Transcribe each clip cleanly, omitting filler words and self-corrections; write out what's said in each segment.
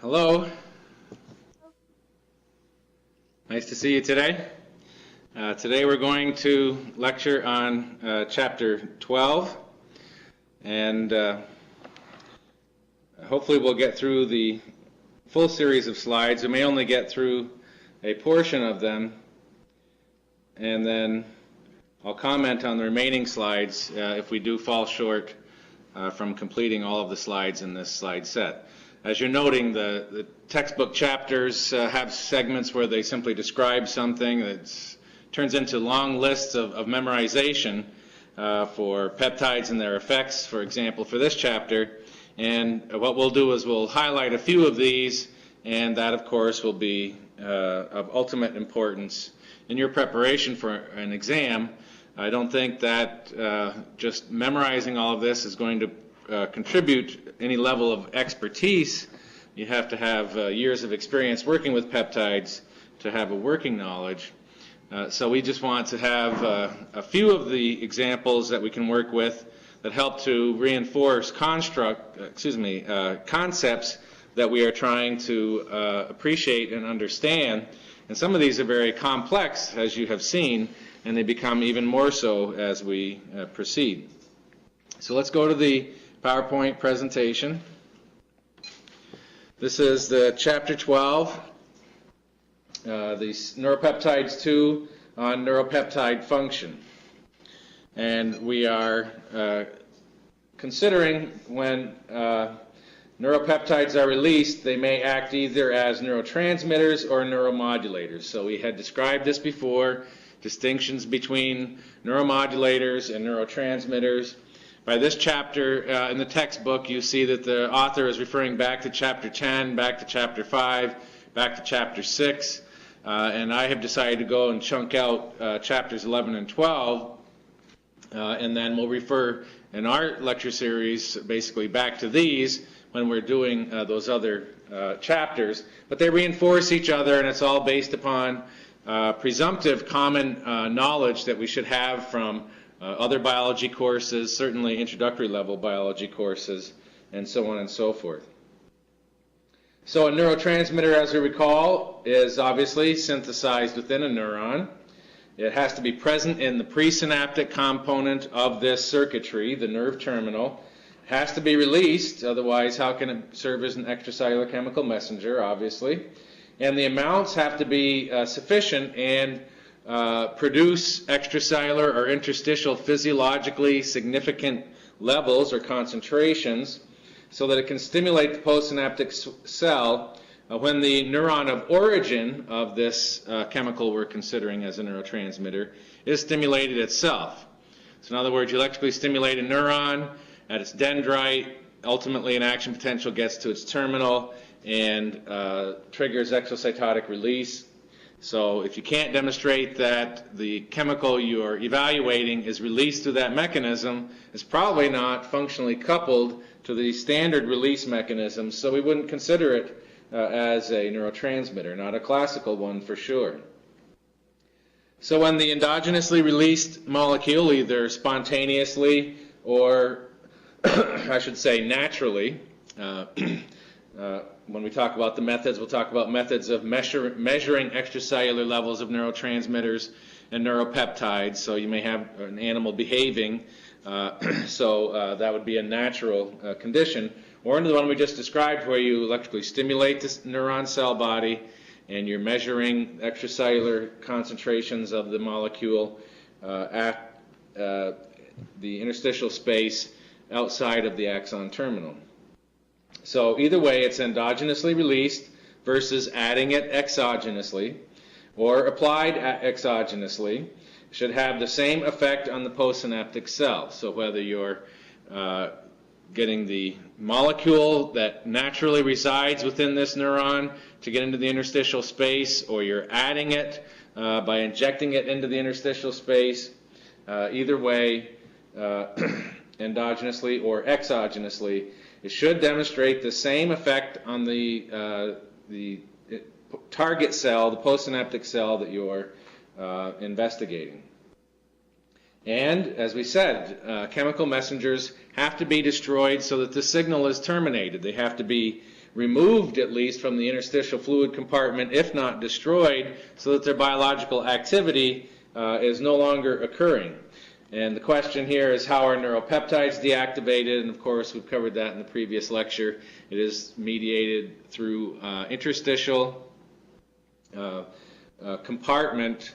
Hello. Nice to see you today. Today we're going to lecture on Chapter 12, and hopefully we'll get through the full series of slides. We may only get through a portion of them, and then I'll comment on the remaining slides if we do fall short from completing all of the slides in this slide set. As you're noting, the textbook chapters have segments where they simply describe something that turns into long lists of memorization for peptides and their effects, for example, for this chapter. And what we'll do is we'll highlight a few of these, and that, of course, will be of ultimate importance in your preparation for an exam. I don't think that just memorizing all of this is going to contribute any level of expertise. You have to have years of experience working with peptides to have a working knowledge. So we just want to have a few of the examples that we can work with that help to reinforce concepts that we are trying to appreciate and understand. And some of these are very complex, as you have seen, and they become even more so as we proceed. So let's go to the PowerPoint presentation. This is the Chapter 12, the Neuropeptides II on neuropeptide function. And we are considering when neuropeptides are released, they may act either as neurotransmitters or neuromodulators. So we had described this before, distinctions between neuromodulators and neurotransmitters. By this chapter in the textbook, you see that the author is referring back to Chapter 10, back to Chapter 5, back to Chapter 6, and I have decided to go and chunk out Chapters 11 and 12, and then we'll refer in our lecture series basically back to these when we're doing those other chapters. But they reinforce each other, and it's all based upon presumptive common knowledge that we should have from other biology courses, certainly introductory level biology courses, and so on and so forth. So a neurotransmitter, as we recall, is obviously synthesized within a neuron. It has to be present in the presynaptic component of this circuitry, the nerve terminal. It has to be released, otherwise how can it serve as an extracellular chemical messenger, obviously. And the amounts have to be sufficient and produce extracellular or interstitial physiologically significant levels or concentrations so that it can stimulate the postsynaptic cell when the neuron of origin of this chemical we're considering as a neurotransmitter is stimulated itself. So in other words, you electrically stimulate a neuron at its dendrite, ultimately an action potential gets to its terminal and triggers exocytotic release. So if you can't demonstrate that the chemical you're evaluating is released through that mechanism, it's probably not functionally coupled to the standard release mechanism, so we wouldn't consider it as a neurotransmitter, not a classical one for sure. So when the endogenously released molecule, either spontaneously or I should say naturally, when we talk about the methods, we'll talk about methods of measuring extracellular levels of neurotransmitters and neuropeptides. So you may have an animal behaving, so that would be a natural condition. Or into the one we just described where you electrically stimulate this neuron cell body and you're measuring extracellular concentrations of the molecule at the interstitial space outside of the axon terminal. So either way, it's endogenously released versus adding it exogenously or applied exogenously should have the same effect on the postsynaptic cell. So whether you're getting the molecule that naturally resides within this neuron to get into the interstitial space, or you're adding it by injecting it into the interstitial space, either way, endogenously or exogenously, it should demonstrate the same effect on the target cell, the postsynaptic cell that you're investigating. And, as we said, chemical messengers have to be destroyed so that the signal is terminated. They have to be removed, at least, from the interstitial fluid compartment, if not destroyed, so that their biological activity is no longer occurring. And the question here is, how are neuropeptides deactivated? And, of course, we've covered that in the previous lecture. It is mediated through interstitial compartment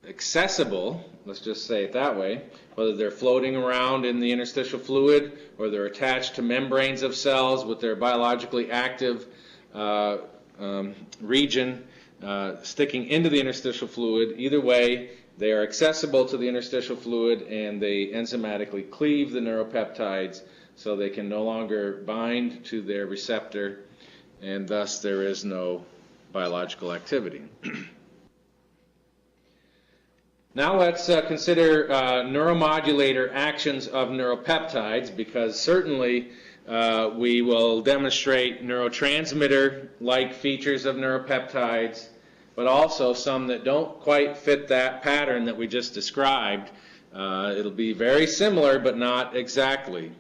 accessible, let's just say it that way, whether they're floating around in the interstitial fluid or they're attached to membranes of cells with their biologically active region sticking into the interstitial fluid. Either way, they are accessible to the interstitial fluid, and they enzymatically cleave the neuropeptides so they can no longer bind to their receptor, and thus there is no biological activity. Now let's consider neuromodulator actions of neuropeptides, because certainly we will demonstrate neurotransmitter-like features of neuropeptides, but also some that don't quite fit that pattern that we just described. It'll be very similar, but not exactly.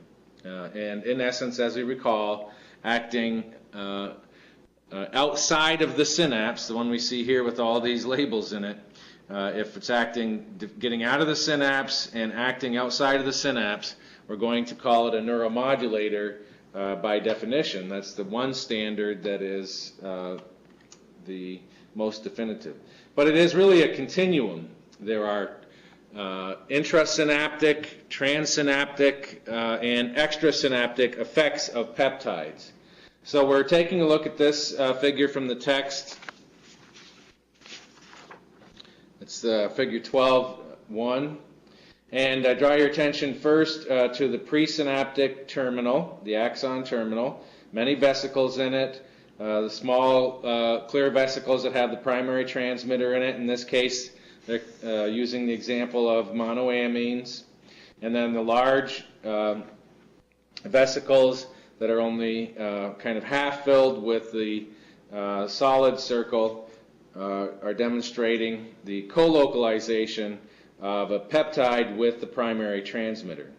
And in essence, as we recall, acting outside of the synapse, the one we see here with all these labels in it. If it's getting out of the synapse and acting outside of the synapse, we're going to call it a neuromodulator by definition. That's the one standard that is the most definitive. But it is really a continuum. There are intrasynaptic, transsynaptic, and extrasynaptic effects of peptides. So we're taking a look at this figure from the text. It's figure 12.1. And draw your attention first to the presynaptic terminal, the axon terminal. Many vesicles in it. The small clear vesicles that have the primary transmitter in it. In this case, they're using the example of monoamines. And then the large vesicles that are only kind of half filled with the solid circle are demonstrating the co-localization of a peptide with the primary transmitter.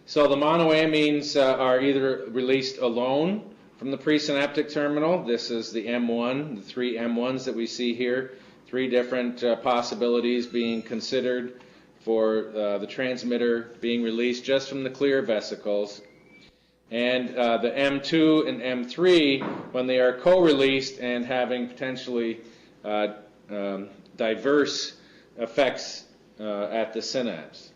So the monoamines are either released alone from the presynaptic terminal. This is the M1, the three M1s that we see here. Three different possibilities being considered for the transmitter being released just from the clear vesicles. And the M2 and M3, when they are co-released and having potentially diverse effects at the synapse.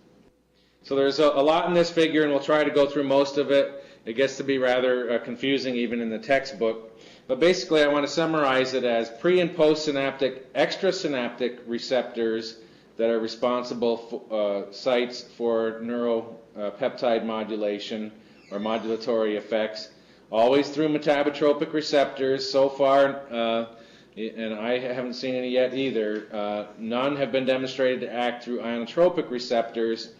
So there's a lot in this figure, and we'll try to go through most of it. It gets to be rather confusing even in the textbook. But basically I want to summarize it as pre- and postsynaptic, extrasynaptic receptors that are responsible for sites for neuropeptide modulation or modulatory effects, always through metabotropic receptors. So far, and I haven't seen any yet either, none have been demonstrated to act through ionotropic receptors.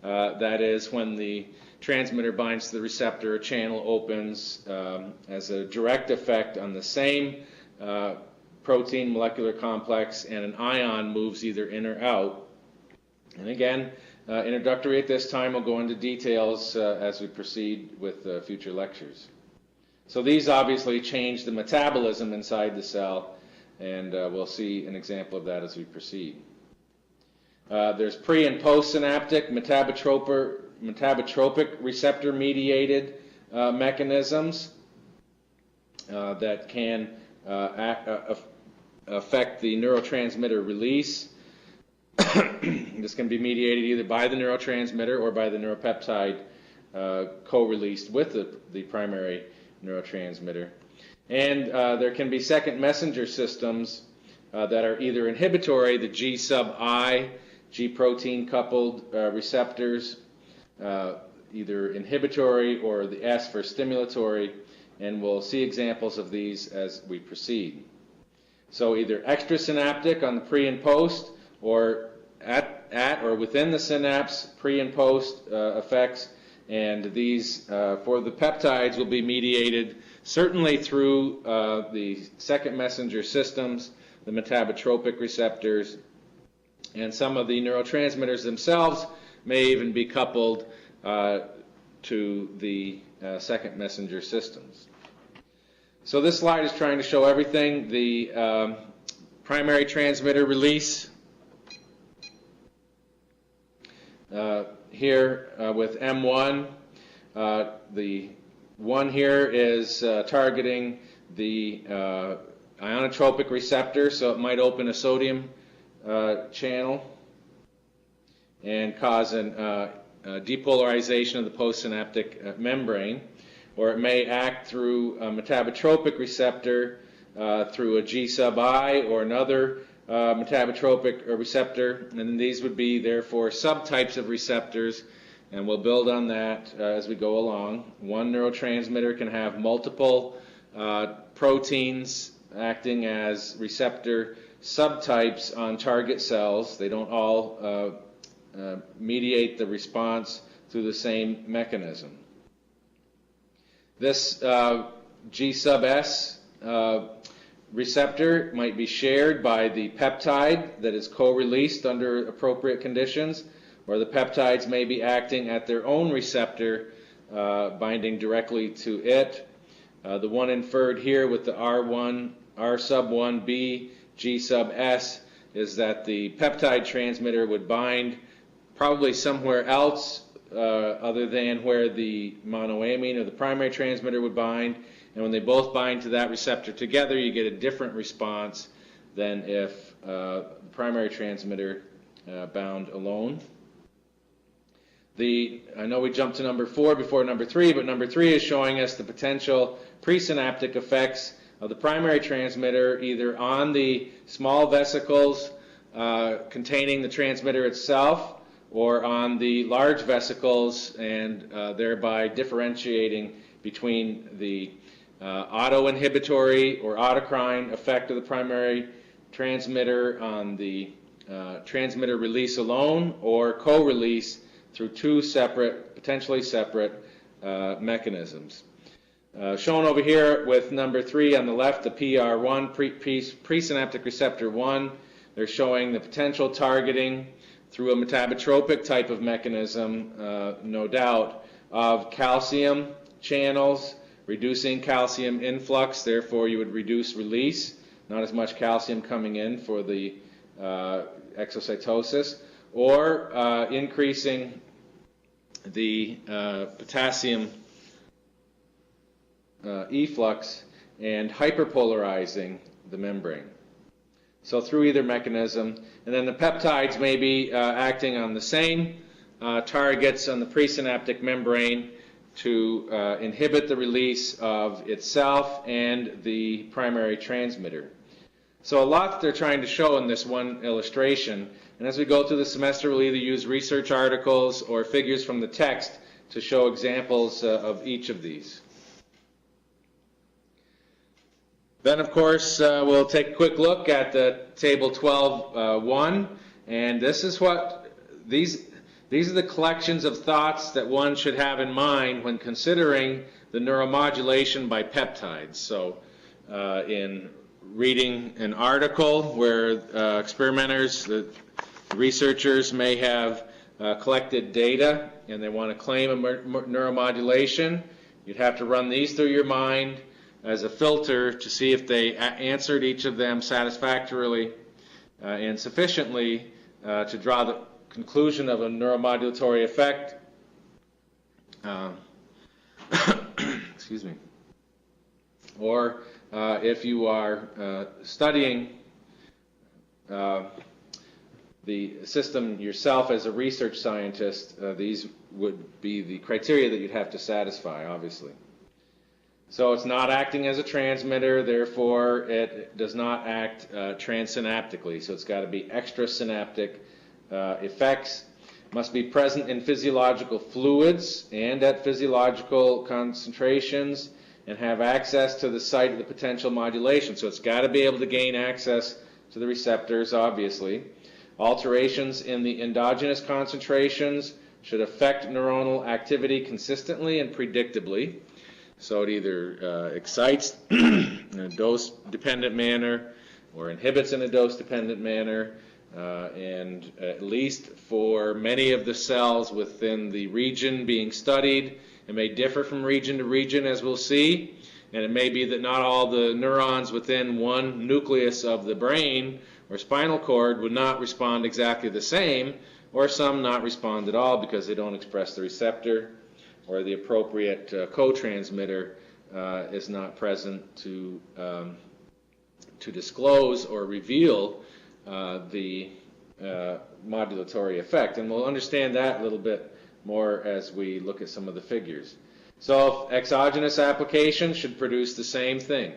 That is, when the transmitter binds to the receptor, a channel opens as a direct effect on the same protein molecular complex, and an ion moves either in or out. And again, introductory at this time. We'll go into details as we proceed with future lectures. So these obviously change the metabolism inside the cell, and we'll see an example of that as we proceed. There's pre- and postsynaptic metabotropic receptor-mediated mechanisms that can affect the neurotransmitter release. This can be mediated either by the neurotransmitter or by the neuropeptide co-released with the primary neurotransmitter. And there can be second messenger systems that are either inhibitory, the G sub I, G protein coupled receptors, either inhibitory or the S for stimulatory, and we'll see examples of these as we proceed. So either extrasynaptic on the pre and post, or at or within the synapse, pre and post effects, and these for the peptides will be mediated certainly through the second messenger systems, the metabotropic receptors, and some of the neurotransmitters themselves may even be coupled to the second messenger systems. So this slide is trying to show everything. The primary transmitter release here with M1. The one here is targeting the ionotropic receptor, so it might open a sodium channel and cause a depolarization of the postsynaptic membrane, or it may act through a metabotropic receptor through a G sub I or another metabotropic receptor, and these would be therefore subtypes of receptors, and we'll build on that as we go along. One neurotransmitter can have multiple proteins acting as receptor subtypes on target cells. They don't all mediate the response through the same mechanism. This G sub S receptor might be shared by the peptide that is co-released under appropriate conditions, or the peptides may be acting at their own receptor, binding directly to it. The one inferred here with the R sub 1b, G sub S, is that the peptide transmitter would bind probably somewhere else other than where the monoamine or the primary transmitter would bind. And when they both bind to that receptor together, you get a different response than if the primary transmitter bound alone. I know we jumped to number 4 before number 3, but number 3 is showing us the potential presynaptic effects of the primary transmitter, either on the small vesicles containing the transmitter itself, or on the large vesicles, and thereby differentiating between the autoinhibitory or autocrine effect of the primary transmitter on the transmitter release alone, or co-release through two separate, potentially separate mechanisms. Shown over here with number 3 on the left, the PR1, presynaptic receptor 1, they're showing the potential targeting through a metabotropic type of mechanism, no doubt, of calcium channels, reducing calcium influx, therefore you would reduce release, not as much calcium coming in for the exocytosis, or increasing the potassium efflux and hyperpolarizing the membrane. So through either mechanism. And then the peptides may be acting on the same targets on the presynaptic membrane to inhibit the release of itself and the primary transmitter. So a lot that they're trying to show in this one illustration. And as we go through the semester, we'll either use research articles or figures from the text to show examples of each of these. Then, of course, we'll take a quick look at the table 12.1, and this is what these are the collections of thoughts that one should have in mind when considering the neuromodulation by peptides. So, in reading an article where experimenters, the researchers may have collected data and they want to claim a neuromodulation, you'd have to run these through your mind as a filter to see if they answered each of them satisfactorily and sufficiently to draw the conclusion of a neuromodulatory effect. Excuse me. Or if you are studying the system yourself as a research scientist, these would be the criteria that you'd have to satisfy, obviously. So it's not acting as a transmitter, therefore it does not act transsynaptically. So it's got to be extrasynaptic effects. Must be present in physiological fluids and at physiological concentrations, and have access to the site of the potential modulation. So it's got to be able to gain access to the receptors, obviously. Alterations in the endogenous concentrations should affect neuronal activity consistently and predictably. So it either excites in a dose-dependent manner or inhibits in a dose-dependent manner, and at least for many of the cells within the region being studied, it may differ from region to region, as we'll see, and it may be that not all the neurons within one nucleus of the brain or spinal cord would not respond exactly the same, or some not respond at all because they don't express the receptor, or the appropriate co-transmitter is not present to disclose or reveal the modulatory effect. And we'll understand that a little bit more as we look at some of the figures. So exogenous application should produce the same thing.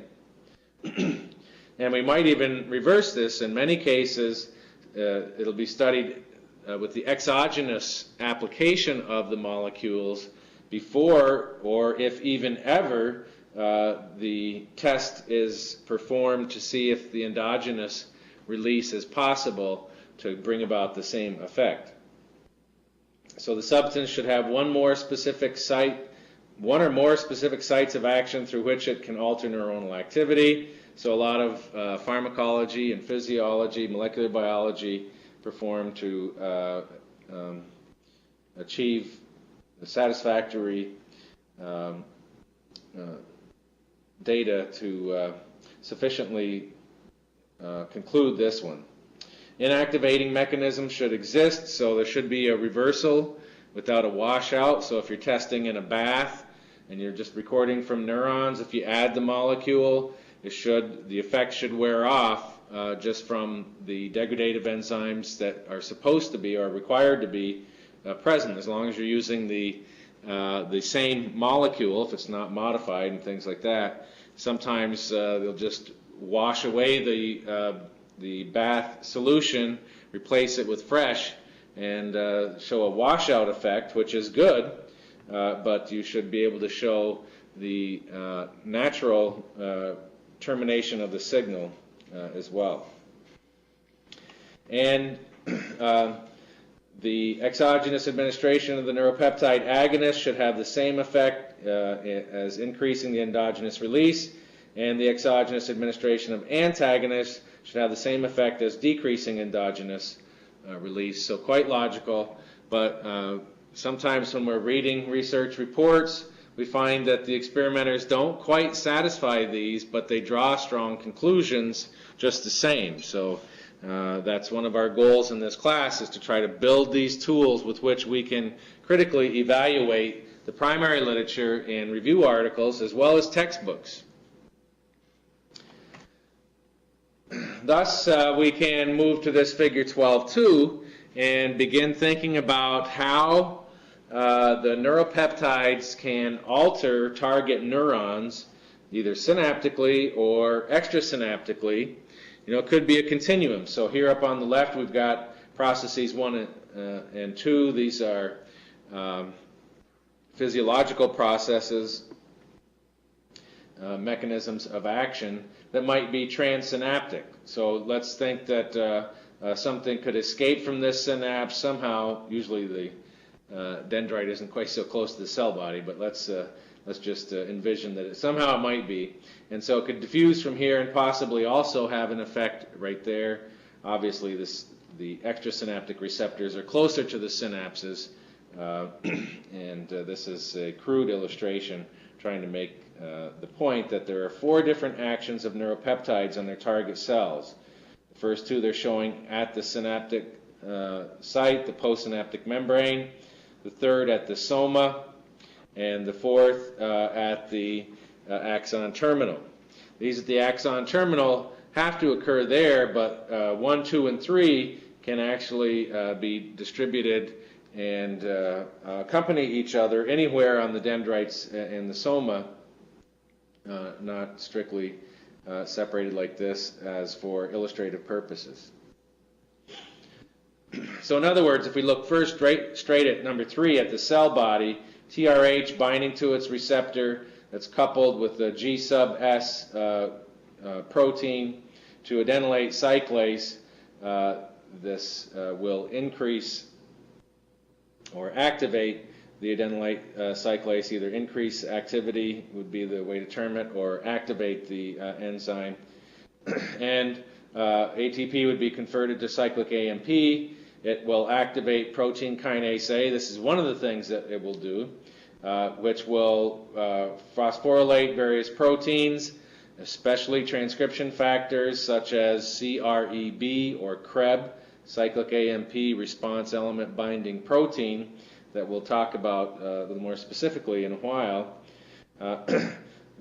And we might even reverse this. In many cases, it'll be studied with the exogenous application of the molecules before, or if even ever, the test is performed to see if the endogenous release is possible to bring about the same effect. So the substance should have one or more specific sites of action through which it can alter neuronal activity. So a lot of pharmacology and physiology, molecular biology performed to achieve the satisfactory data to sufficiently conclude this one. Inactivating mechanisms should exist, so there should be a reversal without a washout. So if you're testing in a bath and you're just recording from neurons, if you add the molecule, the effect should wear off just from the degradative enzymes that are supposed to be or required to be present, as long as you're using the same molecule, if it's not modified and things like that. Sometimes they'll just wash away the bath solution, replace it with fresh, and show a washout effect, which is good, but you should be able to show the natural termination of the signal as well. And the exogenous administration of the neuropeptide agonist should have the same effect as increasing the endogenous release, and the exogenous administration of antagonists should have the same effect as decreasing endogenous release. So quite logical, but sometimes when we're reading research reports, we find that the experimenters don't quite satisfy these, but they draw strong conclusions just the same. So that's one of our goals in this class, is to try to build these tools with which we can critically evaluate the primary literature and review articles as well as textbooks. Thus, we can move to this figure 12.2 and begin thinking about how the neuropeptides can alter target neurons, either synaptically or extrasynaptically. You know, it could be a continuum. So here up on the left, we've got processes 1 and 2. These are physiological processes, mechanisms of action that might be transsynaptic. So let's think that something could escape from this synapse somehow. Usually the dendrite isn't quite so close to the cell body, but let's just envision that somehow it might be. And so it could diffuse from here and possibly also have an effect right there. Obviously, the extrasynaptic receptors are closer to the synapses, and this is a crude illustration trying to make the point that there are 4 different actions of neuropeptides on their target cells. The first 2 they're showing at the synaptic site, the postsynaptic membrane. The third at the soma, and the fourth at the axon terminal. These at the axon terminal have to occur there, but 1, 2, and 3 can actually be distributed and accompany each other anywhere on the dendrites and the soma, not strictly separated like this as for illustrative purposes. So in other words, if we look first straight at number 3 at the cell body, TRH binding to its receptor that's coupled with the G sub S protein to adenylate cyclase, this will increase or activate the adenylate cyclase, either increase activity would be the way to term it, or activate the enzyme. And ATP would be converted to cyclic AMP. It will activate protein kinase A. This is one of the things that it will do, which will phosphorylate various proteins, especially transcription factors such as CREB or CREB, cyclic AMP response element binding protein, that we'll talk about a little more specifically in a while.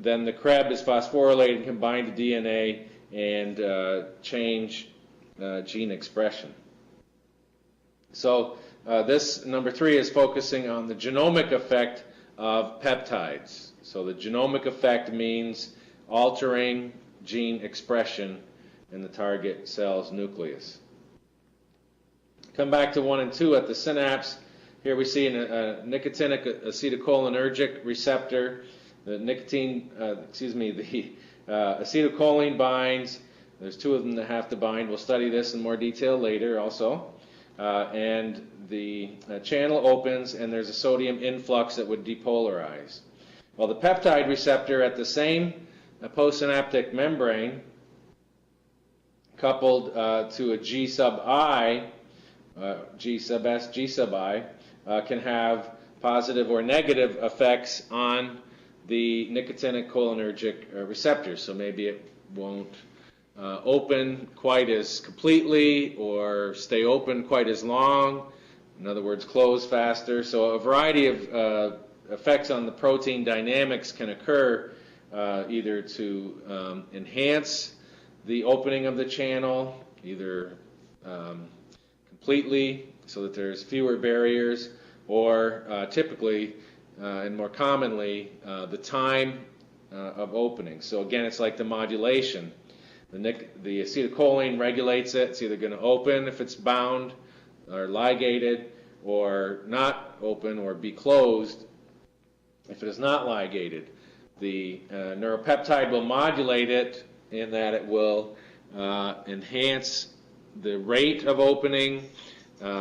Then the CREB is phosphorylated and can bind to DNA and change gene expression. So this number 3 is focusing on the genomic effect of peptides. So the genomic effect means altering gene expression in the target cell's nucleus. Come back to 1 and 2 at the synapse. Here we see a nicotinic acetylcholinergic receptor. The acetylcholine binds. There's 2 of them that have to bind. We'll study this in more detail later also. And the channel opens and there's a sodium influx that would depolarize. Well, the peptide receptor at the same postsynaptic membrane, coupled to a G sub I, G sub S, G sub I, can have positive or negative effects on the nicotinic cholinergic receptor. So maybe it won't open quite as completely or stay open quite as long. In other words, close faster. So a variety of effects on the protein dynamics can occur, either to enhance the opening of the channel, either completely so that there's fewer barriers, or typically and more commonly the time of opening. So again, it's like the modulation. The acetylcholine regulates it. It's either going to open if it's bound or ligated, or not open or be closed if it is not ligated. The neuropeptide will modulate it in that it will enhance the rate of opening,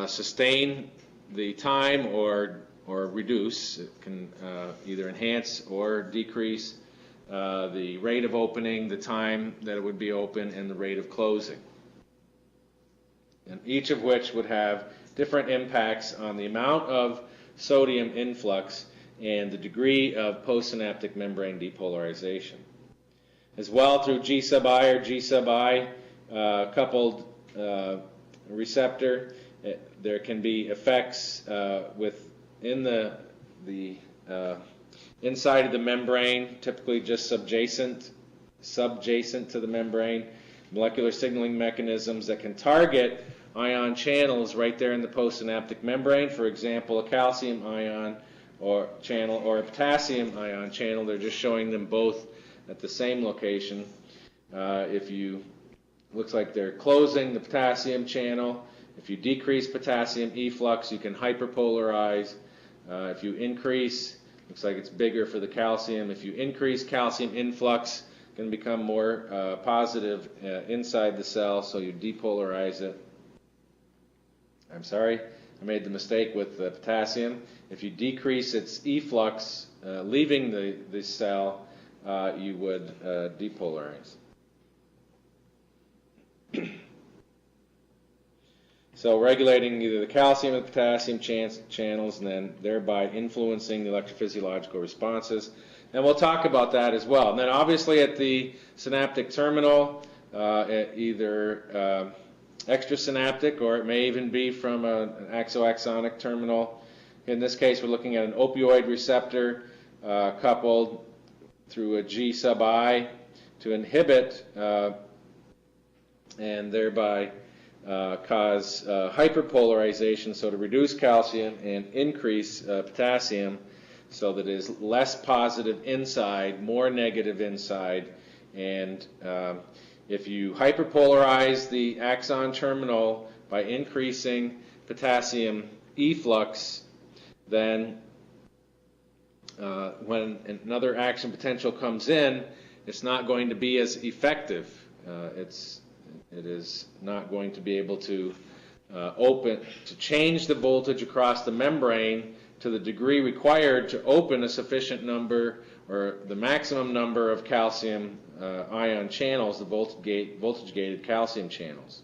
sustain the time, or reduce. It can either enhance or decrease the rate of opening, the time that it would be open, and the rate of closing. And each of which would have different impacts on the amount of sodium influx and the degree of postsynaptic membrane depolarization. As well, through G sub I or G sub I coupled receptor, there can be effects within the inside of the membrane, typically just subjacent to the membrane, molecular signaling mechanisms that can target ion channels right there in the postsynaptic membrane. For example, a calcium ion or channel or a potassium ion channel. They're just showing them both at the same location. Looks like they're closing the potassium channel. If you decrease potassium efflux, you can hyperpolarize. If you increase, looks like it's bigger for the calcium. If you increase calcium influx, it can become more positive inside the cell, so you depolarize it. I'm sorry, I made the mistake with the potassium. If you decrease its efflux leaving the cell, you would depolarize. So regulating either the calcium or the potassium channels, and then thereby influencing the electrophysiological responses. And we'll talk about that as well. And then obviously at the synaptic terminal, either extrasynaptic, or it may even be from an axoaxonic terminal. In this case, we're looking at an opioid receptor coupled through a G sub I to inhibit and thereby cause hyperpolarization, so to reduce calcium and increase potassium, so that it is less positive inside, more negative inside. And if you hyperpolarize the axon terminal by increasing potassium efflux, then when another action potential comes in, it's not going to be as effective. It is not going to be able to change the voltage across the membrane to the degree required to open a sufficient number or the maximum number of calcium ion channels, the voltage-gated calcium channels.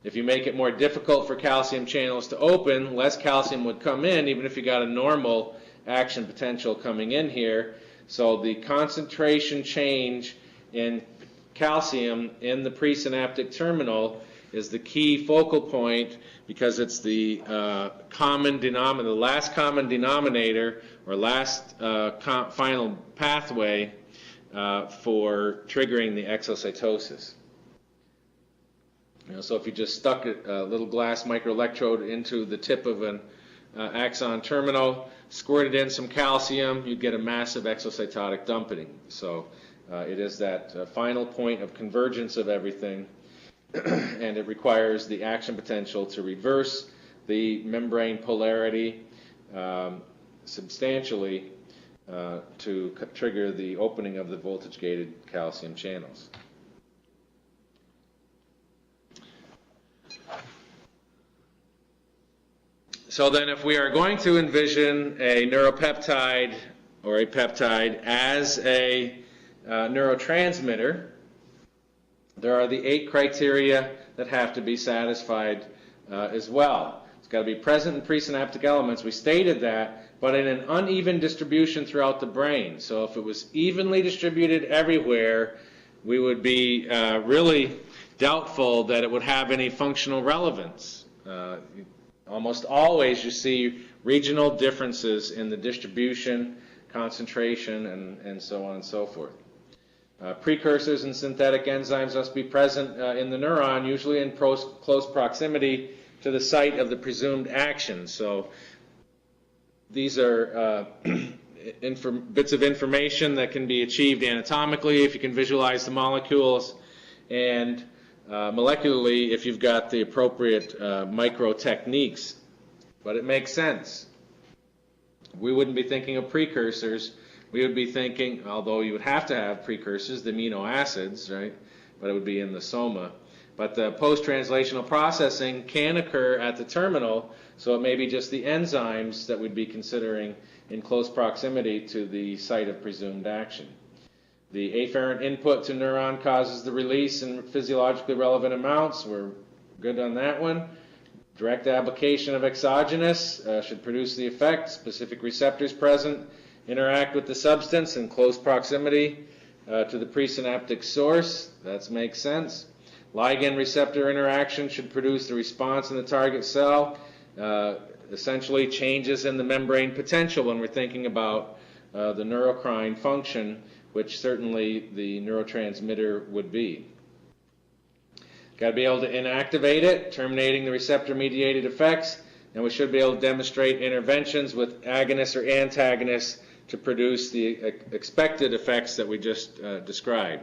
If you make it more difficult for calcium channels to open, less calcium would come in, even if you got a normal action potential coming in here. So the concentration change in calcium in the presynaptic terminal is the key focal point, because it's the common denominator, the last common denominator, or last final pathway for triggering the exocytosis. So if you just stuck a little glass microelectrode into the tip of an axon terminal, squirted in some calcium, you'd get a massive exocytotic dumping. So it is that final point of convergence of everything, and it requires the action potential to reverse the membrane polarity substantially to trigger the opening of the voltage-gated calcium channels. So then if we are going to envision a neuropeptide or a peptide as a neurotransmitter, there are the 8 criteria that have to be satisfied as well. It's got to be present in presynaptic elements. We stated that, but in an uneven distribution throughout the brain. So if it was evenly distributed everywhere, we would be really doubtful that it would have any functional relevance. Almost always you see regional differences in the distribution, concentration, and so on and so forth. Precursors and synthetic enzymes must be present in the neuron, usually in close proximity to the site of the presumed action. So these are bits of information that can be achieved anatomically if you can visualize the molecules, and molecularly if you've got the appropriate micro techniques. But it makes sense. We wouldn't be thinking of precursors. We would be thinking, although you would have to have precursors, the amino acids, right? But it would be in the soma. But the post-translational processing can occur at the terminal, so it may be just the enzymes that we'd be considering in close proximity to the site of presumed action. The afferent input to neuron causes the release in physiologically relevant amounts. We're good on that one. Direct application of exogenous should produce the effect. Specific receptors present interact with the substance in close proximity to the presynaptic source. That makes sense. Ligand receptor interaction should produce the response in the target cell. Essentially changes in the membrane potential when we're thinking about the neurocrine function, which certainly the neurotransmitter would be. Got to be able to inactivate it, terminating the receptor-mediated effects, and we should be able to demonstrate interventions with agonists or antagonists to produce the expected effects that we just described.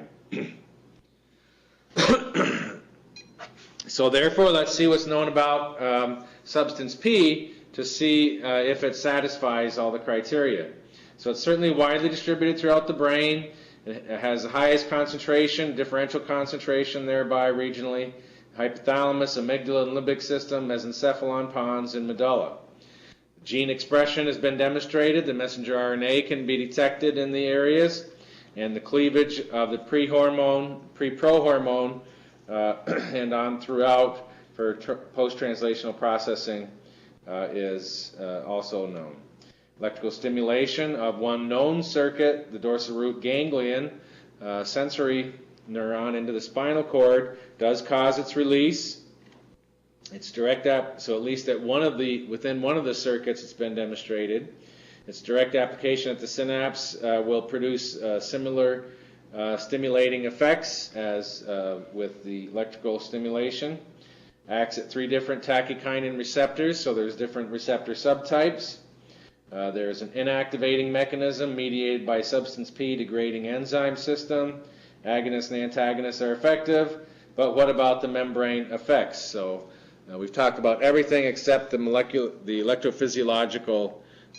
So therefore, let's see what's known about substance P to see if it satisfies all the criteria. So it's certainly widely distributed throughout the brain. It has the highest concentration, differential concentration thereby regionally, hypothalamus, amygdala, and limbic system, mesencephalon, pons, and medulla. Gene expression has been demonstrated. The messenger RNA can be detected in the areas, and the cleavage of the pre-hormone, pre-prohormone, and on throughout for post-translational processing is also known. Electrical stimulation of one known circuit, the dorsal root ganglion, sensory neuron into the spinal cord, does cause its release. It's direct so at least at within one of the circuits it's been demonstrated. Its direct application at the synapse will produce similar stimulating effects as with the electrical stimulation. Acts at 3 different tachykinin receptors, so there's different receptor subtypes. There's an inactivating mechanism mediated by substance P degrading enzyme system. Agonists and antagonists are effective, but what about the membrane effects? So we've talked about everything except the electrophysiological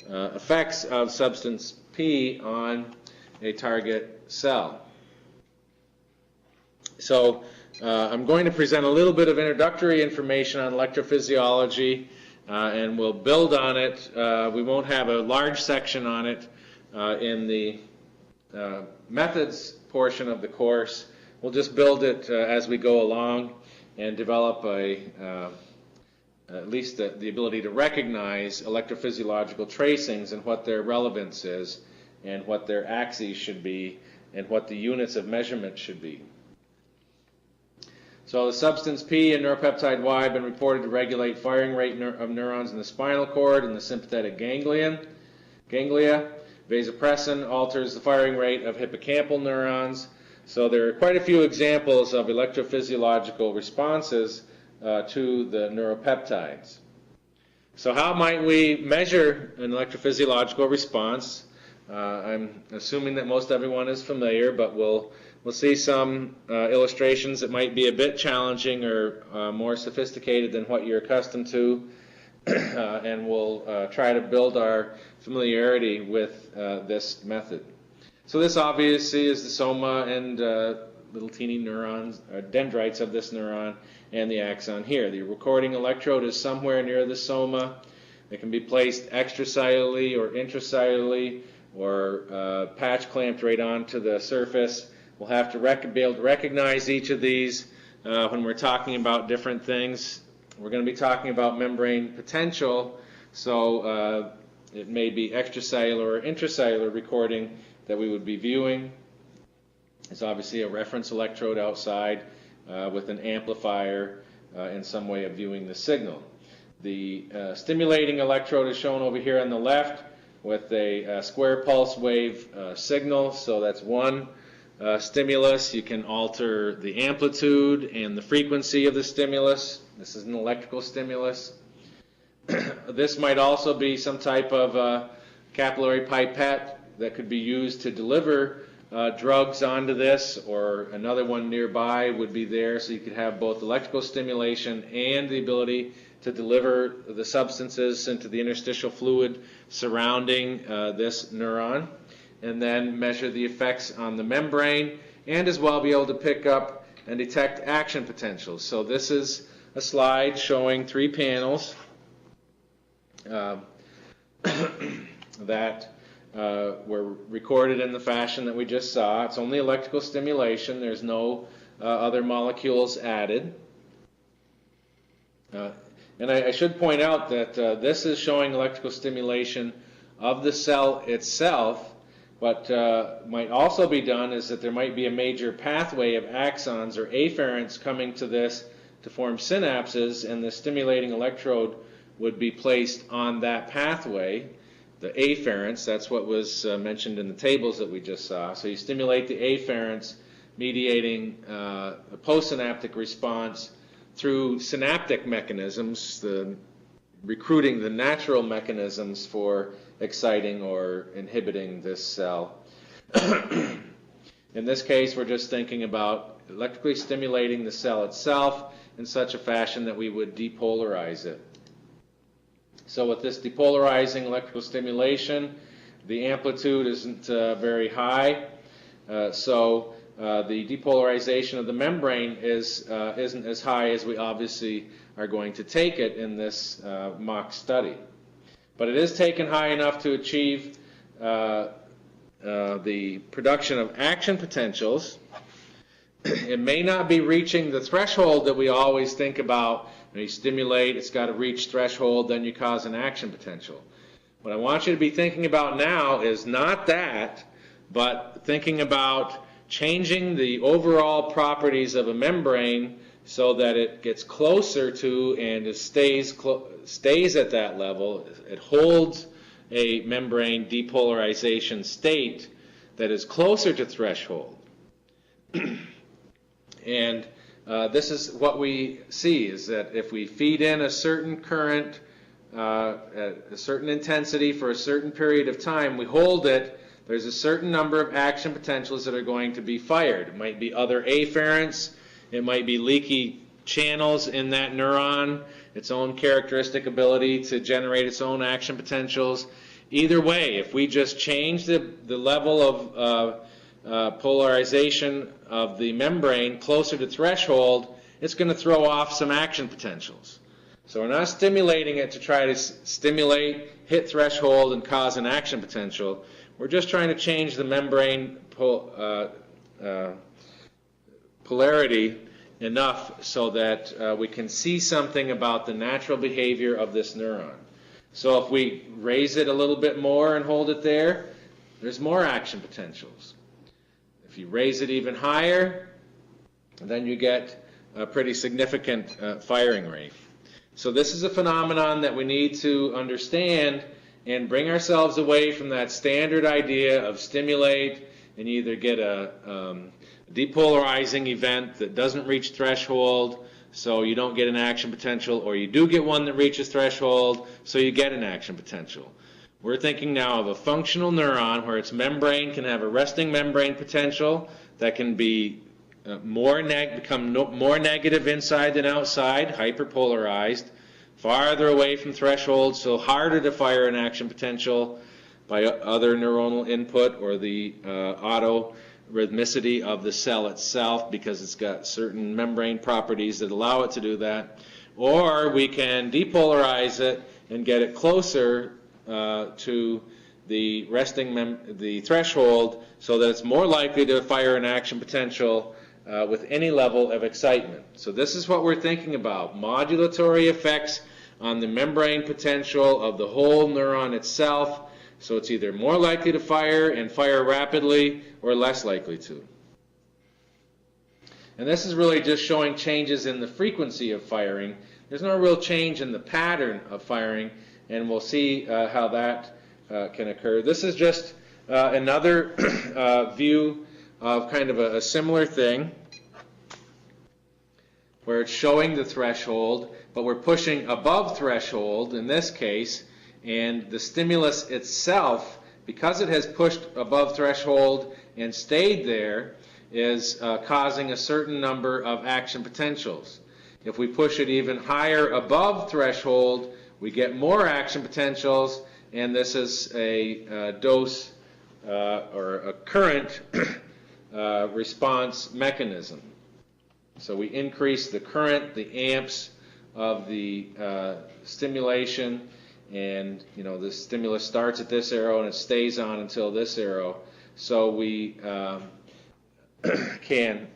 effects of substance P on a target cell. So I'm going to present a little bit of introductory information on electrophysiology and we'll build on it. We won't have a large section on it in the methods portion of the course. We'll just build it as we go along and develop at least the ability to recognize electrophysiological tracings and what their relevance is, and what their axes should be, and what the units of measurement should be. So the substance P and neuropeptide Y have been reported to regulate firing rate of neurons in the spinal cord and the sympathetic ganglia. Vasopressin alters the firing rate of hippocampal neurons. So there are quite a few examples of electrophysiological responses to the neuropeptides. So how might we measure an electrophysiological response? I'm assuming that most everyone is familiar, but we'll see some illustrations that might be a bit challenging or more sophisticated than what you're accustomed to, and we'll try to build our familiarity with this method. So this obviously is the soma and little teeny neurons, dendrites of this neuron, and the axon here. The recording electrode is somewhere near the soma. It can be placed extracellularly or intracellularly, or patch clamped right onto the surface. We'll have to be able to recognize each of these when we're talking about different things. We're going to be talking about membrane potential, so it may be extracellular or intracellular recording that we would be viewing. There's obviously a reference electrode outside with an amplifier in some way of viewing the signal. The stimulating electrode is shown over here on the left with a square pulse wave signal. So that's one stimulus. You can alter the amplitude and the frequency of the stimulus. This is an electrical stimulus. This might also be some type of capillary pipette that could be used to deliver drugs onto this, or another one nearby would be there, so you could have both electrical stimulation and the ability to deliver the substances into the interstitial fluid surrounding this neuron, and then measure the effects on the membrane, and as well be able to pick up and detect action potentials. So this is a slide showing 3 panels that were recorded in the fashion that we just saw. It's only electrical stimulation. There's no other molecules added. And I should point out that this is showing electrical stimulation of the cell itself. What might also be done is that there might be a major pathway of axons or afferents coming to this to form synapses, and the stimulating electrode would be placed on that pathway. The afferents, that's what was mentioned in the tables that we just saw. So you stimulate the afferents, mediating a postsynaptic response through synaptic mechanisms, recruiting the natural mechanisms for exciting or inhibiting this cell. In this case, we're just thinking about electrically stimulating the cell itself in such a fashion that we would depolarize it. So with this depolarizing electrical stimulation, the amplitude isn't very high, so the depolarization of the membrane isn't as high as we obviously are going to take it in this mock study. But it is taken high enough to achieve the production of action potentials. It may not be reaching the threshold that we always think about. When you stimulate, it's got to reach threshold, then you cause an action potential. What I want you to be thinking about now is not that, but thinking about changing the overall properties of a membrane so that it gets closer to and it stays at that level. It holds a membrane depolarization state that is closer to threshold. And this is what we see, is that if we feed in a certain current at a certain intensity for a certain period of time, we hold it, there's a certain number of action potentials that are going to be fired. It might be other afferents, it might be leaky channels in that neuron, its own characteristic ability to generate its own action potentials. Either way, if we just change the level of polarization of the membrane closer to threshold, it's going to throw off some action potentials. So we're not stimulating it to try to stimulate, hit threshold, and cause an action potential. We're just trying to change the membrane polarity enough so that we can see something about the natural behavior of this neuron. So if we raise it a little bit more and hold it there, there's more action potentials. If you raise it even higher, then you get a pretty significant firing rate. So this is a phenomenon that we need to understand and bring ourselves away from that standard idea of stimulate and either get a depolarizing event that doesn't reach threshold, so you don't get an action potential, or you do get one that reaches threshold, so you get an action potential. We're thinking now of a functional neuron where its membrane can have a resting membrane potential that can be become more negative inside than outside, hyperpolarized, farther away from threshold, so harder to fire an action potential by other neuronal input or the autorhythmicity of the cell itself because it's got certain membrane properties that allow it to do that. Or we can depolarize it and get it closer to the the threshold so that it's more likely to fire an action potential with any level of excitement. So this is what we're thinking about, modulatory effects on the membrane potential of the whole neuron itself, so it's either more likely to fire and fire rapidly or less likely to. And this is really just showing changes in the frequency of firing. There's no real change in the pattern of firing, and we'll see how that can occur. This is just another view of kind of a similar thing where it's showing the threshold, but we're pushing above threshold in this case, and the stimulus itself, because it has pushed above threshold and stayed there, is causing a certain number of action potentials. If we push it even higher above threshold, we get more action potentials, and this is a dose or a current response mechanism. So we increase the current, the amps of the stimulation, and the stimulus starts at this arrow and it stays on until this arrow. So we can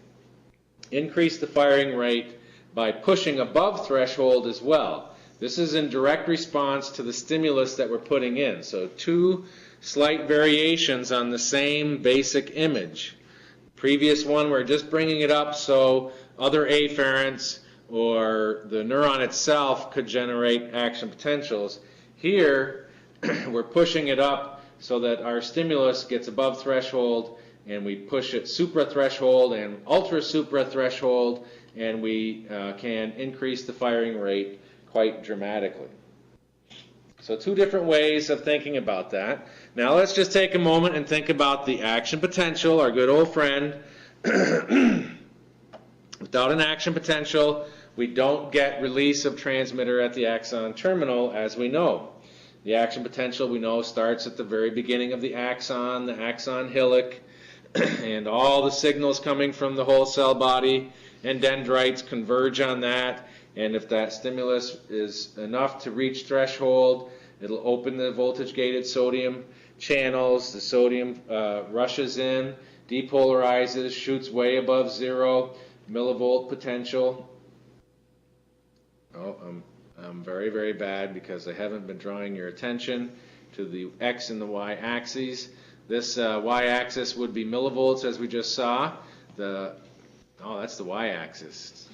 increase the firing rate by pushing above threshold as well. This is in direct response to the stimulus that we're putting in. So two slight variations on the same basic image. Previous one, we're just bringing it up so other afferents or the neuron itself could generate action potentials. Here, we're pushing it up so that our stimulus gets above threshold, and we push it suprathreshold and ultra-suprathreshold, and we can increase the firing rate quite dramatically. So two different ways of thinking about that. Now let's just take a moment and think about the action potential, our good old friend. Without an action potential, we don't get release of transmitter at the axon terminal, as we know. The action potential, we know, starts at the very beginning of the axon hillock, and all the signals coming from the whole cell body and dendrites converge on that, and if that stimulus is enough to reach threshold, it'll open the voltage-gated sodium channels. The sodium rushes in, depolarizes, shoots way above 0 millivolt potential. Oh, I'm very, very bad because I haven't been drawing your attention to the X and the Y axes. This Y axis would be millivolts, as we just saw. Oh, that's the Y axis.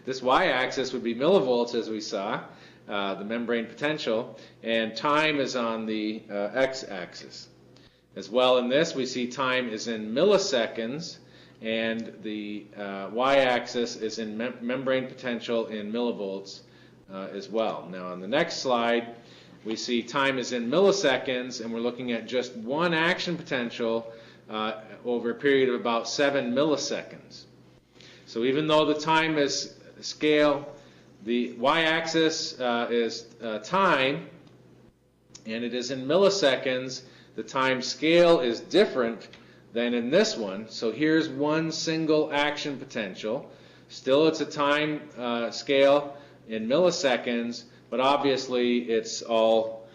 This Y axis would be millivolts, as we saw, the membrane potential, and time is on the X axis. As well in this, we see time is in milliseconds, and the y-axis is in membrane potential in millivolts as well. Now on the next slide, we see time is in milliseconds, and we're looking at just one action potential over a period of about 7 milliseconds. So even though the time is scale, the y-axis is time, and it is in milliseconds, the time scale is different than in this one. So here's one single action potential. Still, it's a time scale in milliseconds, but obviously it's all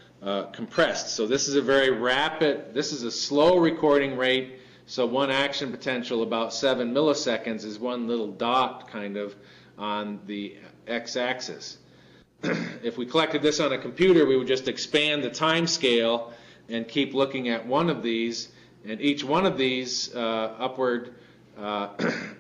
compressed. So this is a very rapid, this is a slow recording rate. So one action potential about 7 milliseconds is one little dot kind of on the x-axis. If we collected this on a computer, we would just expand the time scale and keep looking at one of these, and each one of these upward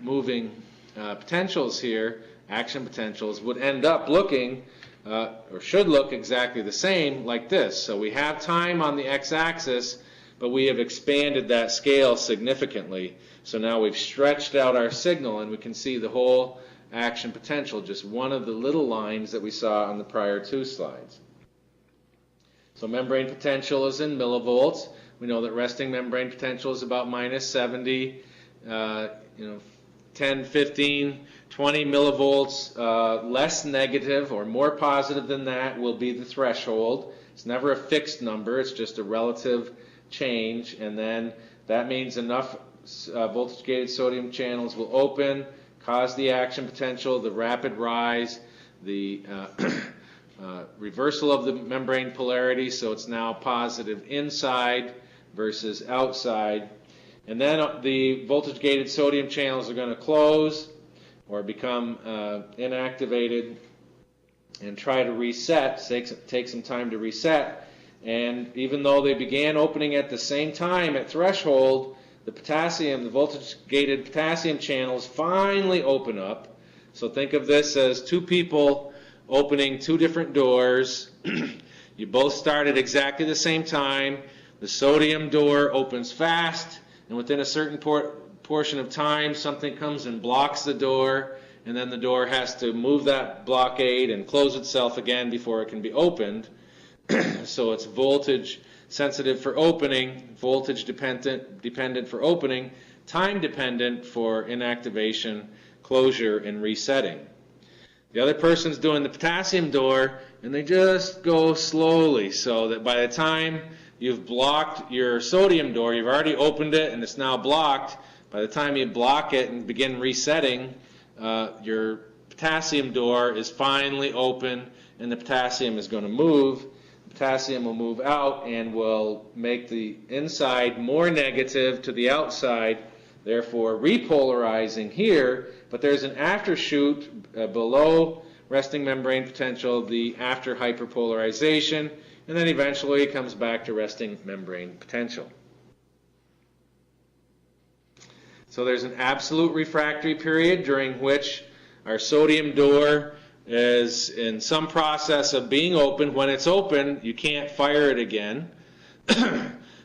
moving potentials here, action potentials, would end up looking or should look exactly the same like this. So we have time on the x-axis, but we have expanded that scale significantly. So now we've stretched out our signal, and we can see the whole action potential, just one of the little lines that we saw on the prior two slides. So membrane potential is in millivolts. We know that resting membrane potential is about minus 70, 10, 15, 20 millivolts. Less negative or more positive than that will be the threshold. It's never a fixed number, it's just a relative change, and then that means enough voltage-gated sodium channels will open, cause the action potential, the rapid rise, the reversal of the membrane polarity, so it's now positive inside versus outside. And then the voltage-gated sodium channels are going to close or become inactivated and try to reset. Take some time to reset. And even though they began opening at the same time at threshold, the potassium, the voltage-gated potassium channels finally open up. So think of this as two people opening two different doors. You both start at exactly the same time. The sodium door opens fast, and within a certain portion of time, something comes and blocks the door, and then the door has to move that blockade and close itself again before it can be opened. So it's voltage sensitive for opening, voltage dependent for opening, time dependent for inactivation, closure, and resetting. The other person's doing the potassium door, and they just go slowly, so that by the time you've blocked your sodium door, you've already opened it and it's now blocked. By the time you block it and begin resetting, your potassium door is finally open, and the potassium is going to move. Potassium will move out and will make the inside more negative to the outside, therefore repolarizing here. But there's an aftershoot below resting membrane potential, the after hyperpolarization, and then eventually it comes back to resting membrane potential. So there's an absolute refractory period during which our sodium door is in some process of being opened. When it's open, you can't fire it again.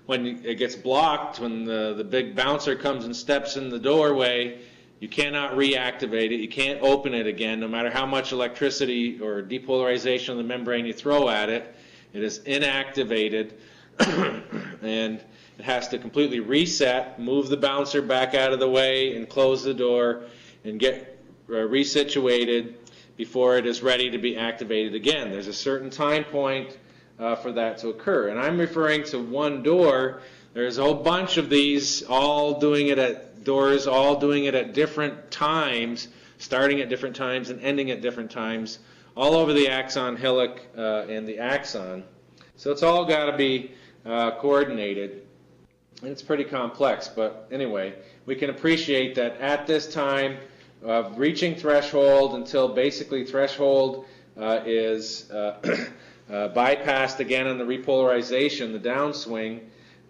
When it gets blocked, when the big bouncer comes and steps in the doorway, you cannot reactivate it. You can't open it again, no matter how much electricity or depolarization of the membrane you throw at it. It is inactivated, and it has to completely reset, move the bouncer back out of the way, and close the door, and get resituated before it is ready to be activated again. There's a certain time point for that to occur. And I'm referring to one door. There's a whole bunch of these all doing it at doors, all doing it at different times, starting at different times and ending at different times, all over the axon hillock and the axon. So it's all got to be coordinated. And it's pretty complex, but anyway, we can appreciate that at this time of reaching threshold until basically threshold is bypassed again on the repolarization, the downswing,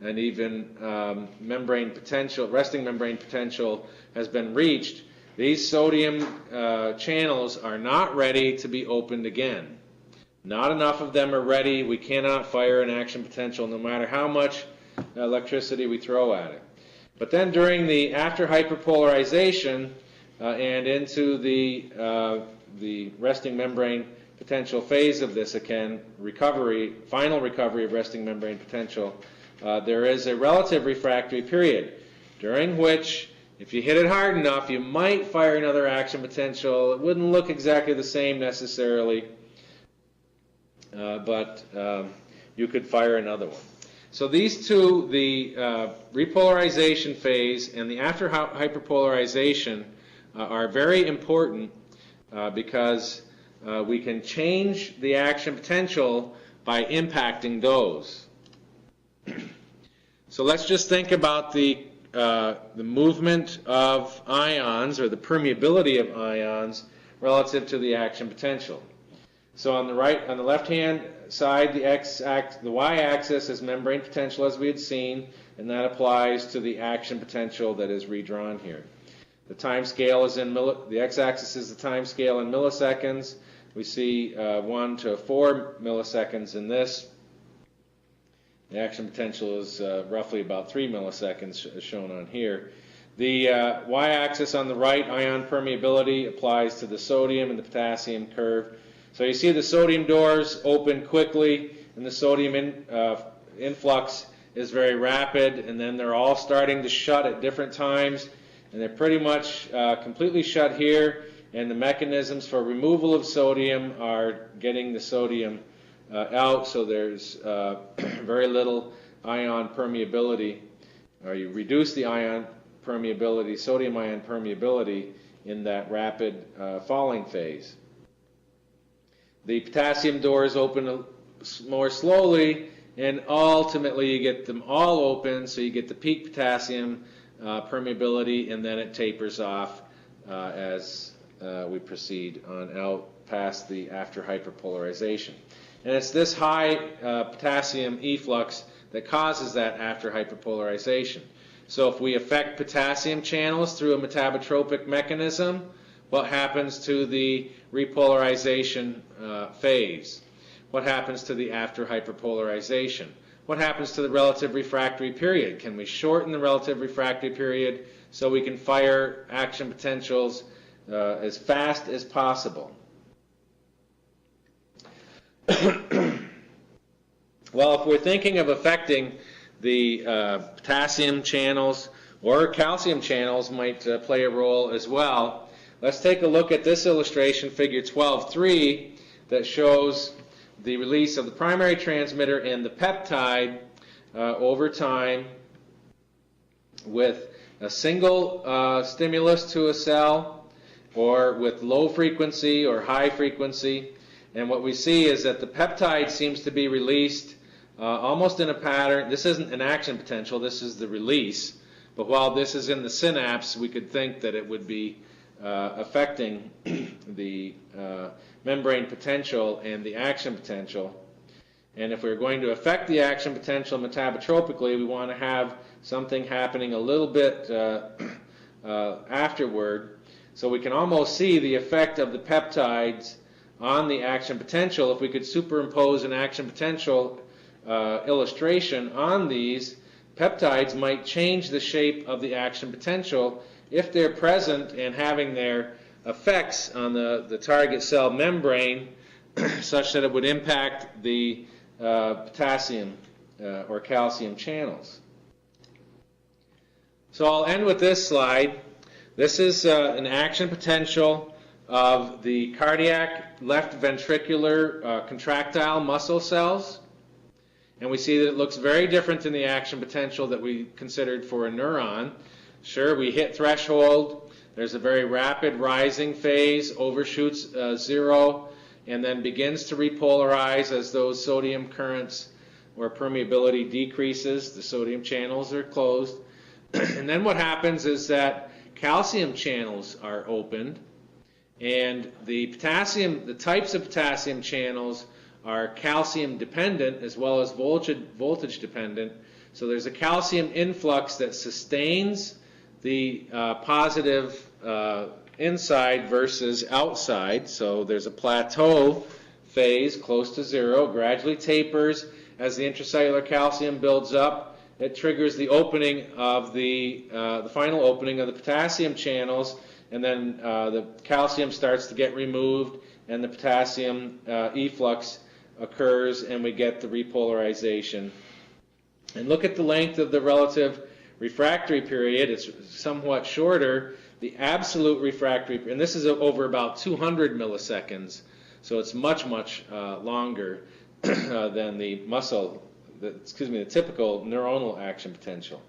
and even membrane potential, resting membrane potential has been reached. These sodium channels are not ready to be opened again. Not enough of them are ready. We cannot fire an action potential no matter how much electricity we throw at it. But then during the after hyperpolarization and into the resting membrane potential phase of this again, final recovery of resting membrane potential, there is a relative refractory period during which, if you hit it hard enough, you might fire another action potential. It wouldn't look exactly the same necessarily, but you could fire another one. So these two, the repolarization phase and the after hyperpolarization, are very important because we can change the action potential by impacting those. So let's just think about the movement of ions, or the permeability of ions, relative to the action potential. So on the left-hand side, the y-axis is membrane potential, as we had seen, and that applies to the action potential that is redrawn here. The time scale is the x-axis is the time scale in milliseconds. We see 1 to 4 milliseconds in this. The action potential is roughly about 3 milliseconds, as shown on here. The y-axis on the right, ion permeability, applies to the sodium and the potassium curve. So you see the sodium doors open quickly, and the sodium influx is very rapid, and then they're all starting to shut at different times, and they're pretty much completely shut here, and the mechanisms for removal of sodium are getting the sodium out, so there's very little ion permeability, or you reduce the ion permeability, sodium ion permeability, in that rapid falling phase. The potassium doors open more slowly, and ultimately you get them all open, so you get the peak potassium permeability, and then it tapers off as we proceed on out past the after hyperpolarization. And it's this high potassium efflux that causes that after hyperpolarization. So if we affect potassium channels through a metabotropic mechanism, what happens to the repolarization phase? What happens to the after hyperpolarization? What happens to the relative refractory period? Can we shorten the relative refractory period so we can fire action potentials as fast as possible? Well, if we're thinking of affecting the potassium channels, or calcium channels might play a role as well. Let's take a look at this illustration, figure 12.3, that shows the release of the primary transmitter and the peptide over time with a single stimulus to a cell, or with low frequency or high frequency. And what we see is that the peptide seems to be released almost in a pattern. This isn't an action potential, this is the release. But while this is in the synapse, we could think that it would be affecting the membrane potential and the action potential. And if we're going to affect the action potential metabotropically, we want to have something happening a little bit afterward. So we can almost see the effect of the peptides on the action potential. If we could superimpose an action potential illustration on these, peptides might change the shape of the action potential if they're present and having their effects on the target cell membrane such that it would impact the potassium or calcium channels. So I'll end with this slide. This is an action potential of the cardiac left ventricular contractile muscle cells. And we see that it looks very different than the action potential that we considered for a neuron. Sure, we hit threshold. There's a very rapid rising phase, overshoots 0, and then begins to repolarize as those sodium currents or permeability decreases. The sodium channels are closed. And then what happens is that calcium channels are opened, and the types of potassium channels are calcium dependent as well as voltage dependent. So there's a calcium influx that sustains the positive inside versus outside. So there's a plateau phase close to 0, gradually tapers as the intracellular calcium builds up. It triggers the opening of the final opening of the potassium channels, and then the calcium starts to get removed, and the potassium efflux occurs, and we get the repolarization. And look at the length of the relative refractory period. It's somewhat shorter. The absolute refractory, and this is over about 200 milliseconds, so it's much, much longer than the the typical neuronal action potential.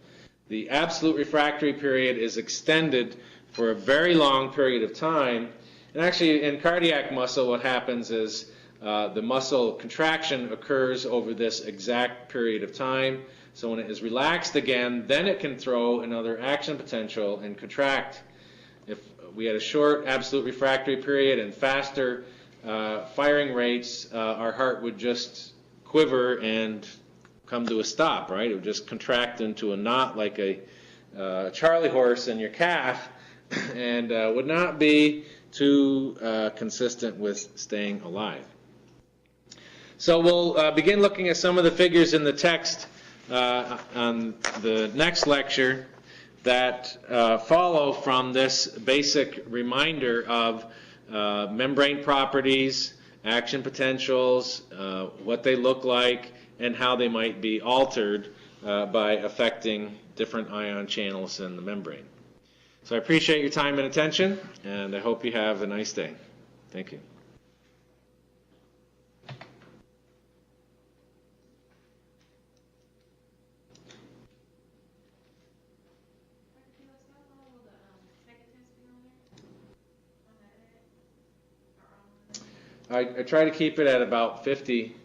The absolute refractory period is extended for a very long period of time, And actually, in cardiac muscle, what happens is the muscle contraction occurs over this exact period of time. So when it is relaxed again, then it can throw another action potential and contract. If we had a short absolute refractory period and faster firing rates, our heart would just quiver and come to a stop, right? It would just contract into a knot like a Charlie horse in your calf, and would not be too consistent with staying alive. So we'll begin looking at some of the figures in the text on the next lecture that follow from this basic reminder of membrane properties, action potentials, what they look like, and how they might be altered by affecting different ion channels in the membrane. So I appreciate your time and attention, and I hope you have a nice day. Thank you. I try to keep it at about 50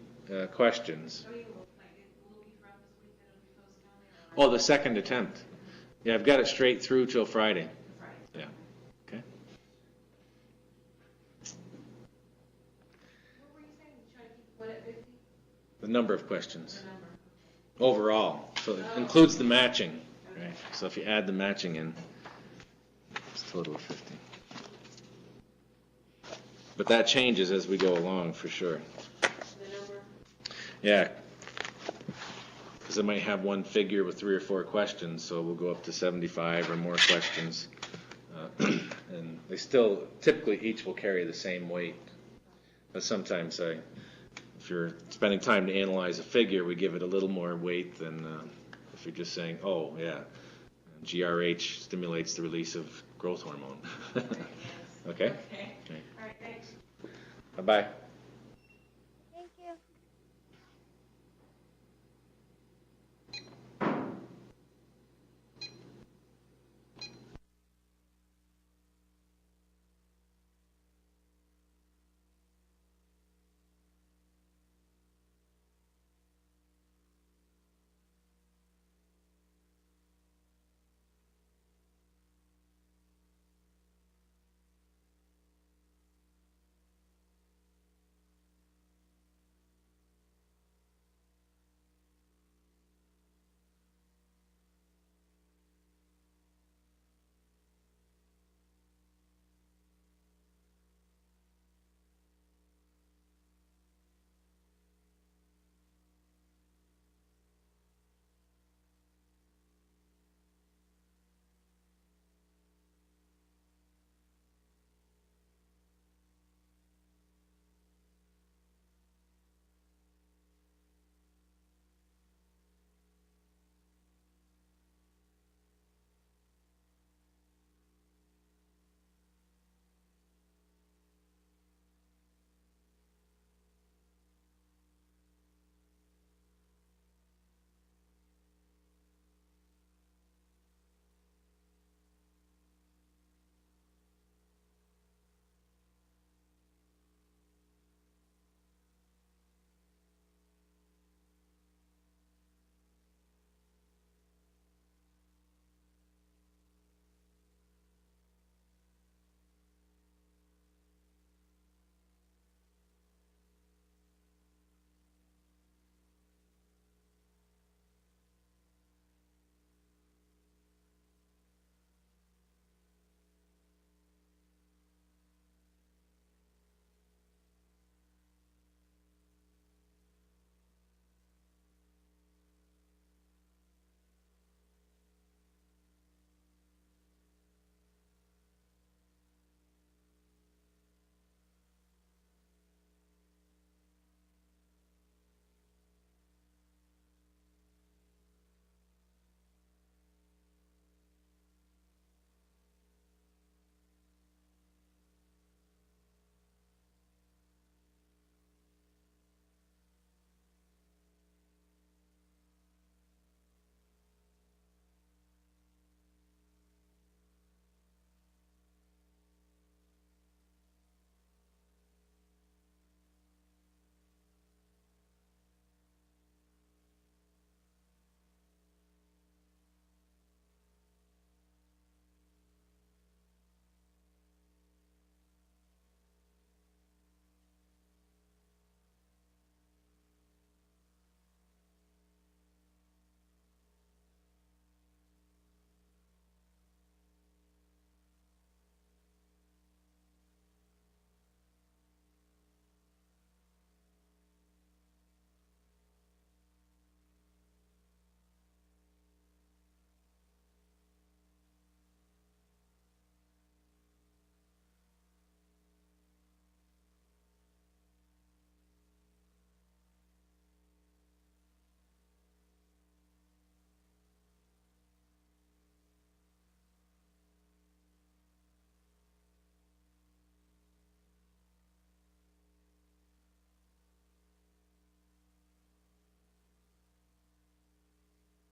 questions. Oh, the second attempt. Yeah, I've got it straight through till Friday. Yeah. Okay. What were you saying? You try to keep what at 50? The number of questions. Overall. So it includes the matching. Right? So if you add the matching in, it's a total of 50. But that changes as we go along, for sure. The number? Yeah. Because I might have one figure with 3 or 4 questions, so we'll go up to 75 or more questions. And they still, typically each will carry the same weight. But sometimes if you're spending time to analyze a figure, we give it a little more weight than if you're just saying, oh, yeah, GRH stimulates the release of growth hormone. Okay? Okay. All right, thanks. Bye-bye.